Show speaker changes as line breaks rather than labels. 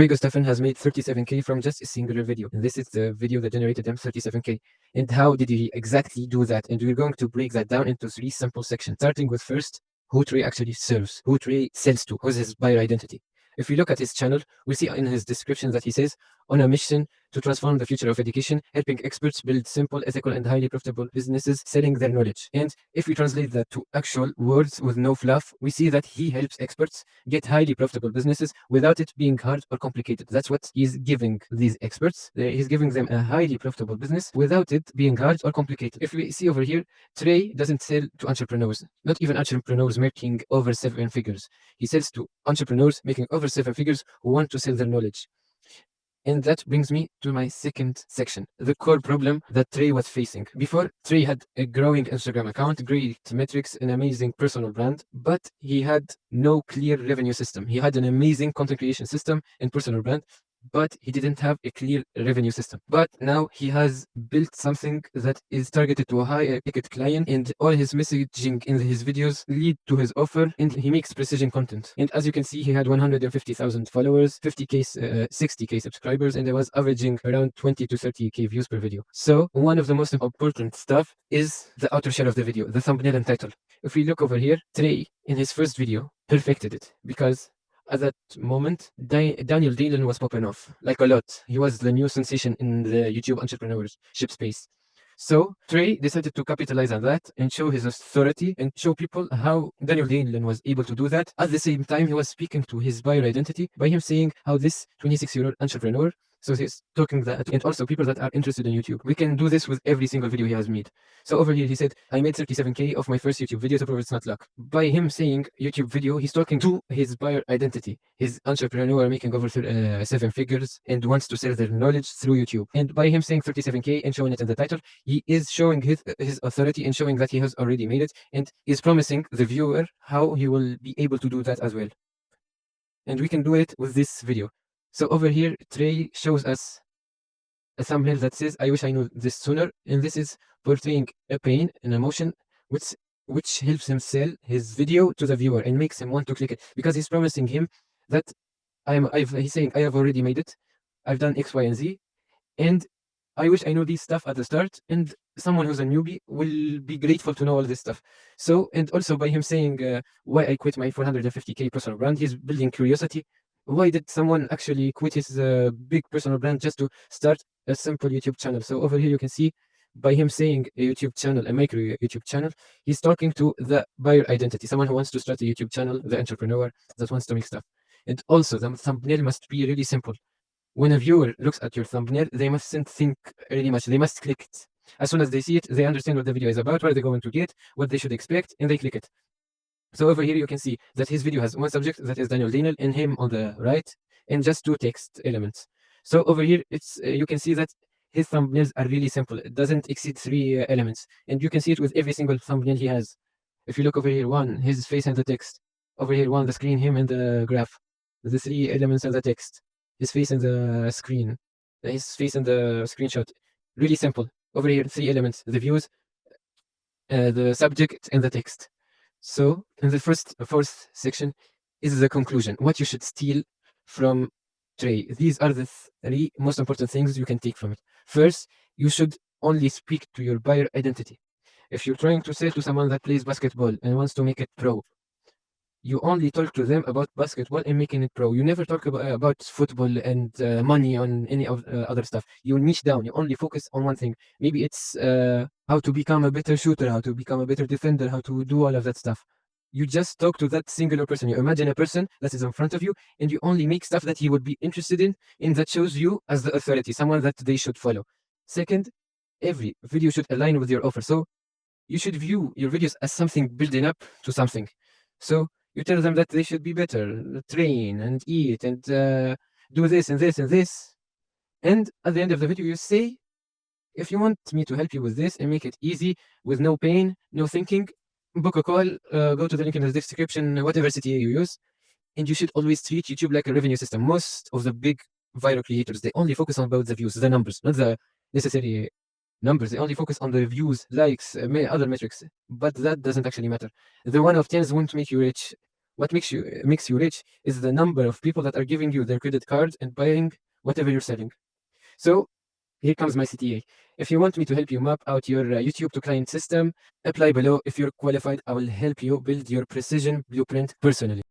Trey has made 37K from just a singular video, and this is the video that generated him 37K. And how did he exactly do that? And we're going to break that down into 3 simple sections, starting with first, who Trey actually serves, who Trey sells to, who's his buyer identity. If we look at his channel, we see in his description that he says, on a mission to transform the future of education, helping experts build simple, ethical, and highly profitable businesses, selling their knowledge. And if we translate that to actual words with no fluff, we see that he helps experts get highly profitable businesses without it being hard or complicated. That's what he's giving these experts. He's giving them a highly profitable business without it being hard or complicated. If we see over here, Trey doesn't sell to entrepreneurs, not even entrepreneurs making over 7 figures. He sells to entrepreneurs making over 7 figures who want to sell their knowledge. And that brings me to my second section, the core problem that Trey was facing. Before, Trey had a growing Instagram account, great metrics, an amazing personal brand, but he had no clear revenue system. He had an amazing content creation system and personal brand, but he didn't have a clear revenue system. But now he has built something that is targeted to a high ticket client, and all his messaging in his videos lead to his offer, and he makes precision content. And as you can see, he had 150,000 followers, 60K subscribers, and I was averaging around 20 to 30K views per video. So one of the most important stuff is the outer shell of the video, the thumbnail and title. If we look over here, Trey, in his first video, perfected it, because at that moment, Daniel Dillon was popping off like a lot. He was the new sensation in the YouTube entrepreneurship space. So Trey decided to capitalize on that and show his authority and show people how Daniel Dillon was able to do that. At the same time, he was speaking to his buyer identity by him saying how this 26-year-old entrepreneur, so he's talking that, and also people that are interested in YouTube, we can do this with every single video he has made. So over here, he said, I made 37K of my first YouTube video to prove it's not luck. By him saying YouTube video, he's talking to his buyer identity, his entrepreneur making over 7 figures and wants to sell their knowledge through YouTube. And by him saying 37K and showing it in the title, he is showing his authority and showing that he has already made it, and is promising the viewer how he will be able to do that as well. And we can do it with this video. So over here, Trey shows us a thumbnail that says, I wish I knew this sooner. And this is portraying a pain, an emotion, which helps him sell his video to the viewer and makes him want to click it, because he's promising him that he's saying, I have already made it. I've done X, Y, and Z. And I wish I knew this stuff at the start, and someone who's a newbie will be grateful to know all this stuff. So, and also by him saying why I quit my 450K personal brand, he's building curiosity. Why did someone actually quit his big personal brand just to start a simple YouTube channel? So over here you can see by him saying a YouTube channel, a micro YouTube channel, he's talking to the buyer identity, someone who wants to start a YouTube channel, the entrepreneur that wants to make stuff. And also the thumbnail must be really simple. When a viewer looks at your thumbnail, they mustn't think really much. They must click it. As soon as they see it, they understand what the video is about, what they're going to get, what they should expect, and they click it. So over here, you can see that his video has one subject, that is Daniel Dillon, and him on the right, and just 2 text elements. So over here, it's you can see that his thumbnails are really simple. It doesn't exceed 3 elements. And you can see it with every single thumbnail he has. If you look over here, 1, his face and the text. Over here, 1, the screen, him and the graph. The 3 elements and the text. His face and the screen. His face and the screenshot. Really simple. Over here, 3 elements. The views, the subject, and the text. So in the fourth section is the conclusion, what you should steal from Trey. These are the 3 most important things you can take from it. First, you should only speak to your buyer identity. If you're trying to sell to someone that plays basketball and wants to make it pro, you only talk to them about basketball and making it pro. You never talk about football and money on any of other stuff. You niche down. You only focus on one thing. Maybe it's how to become a better shooter, how to become a better defender, how to do all of that stuff. You just talk to that singular person. You imagine a person that is in front of you, and you only make stuff that he would be interested in, and that shows you as the authority, someone that they should follow. Second, every video should align with your offer. So you should view your videos as something building up to something. So you tell them that they should be better, train and eat and do this and this and this. And at the end of the video, you say, if you want me to help you with this and make it easy, with no pain, no thinking, book a call, go to the link in the description, whatever CTA you use. And you should always treat YouTube like a revenue system. Most of the big viral creators, they only focus on about the views, the numbers, not the necessary numbers. They only focus on the views, likes, other metrics, but that doesn't actually matter. The 1 of 10s won't make you rich. What makes you rich is the number of people that are giving you their credit cards and buying whatever you're selling. So here comes my CTA. If you want me to help you map out your YouTube to client system, apply below. If you're qualified, I will help you build your precision blueprint personally.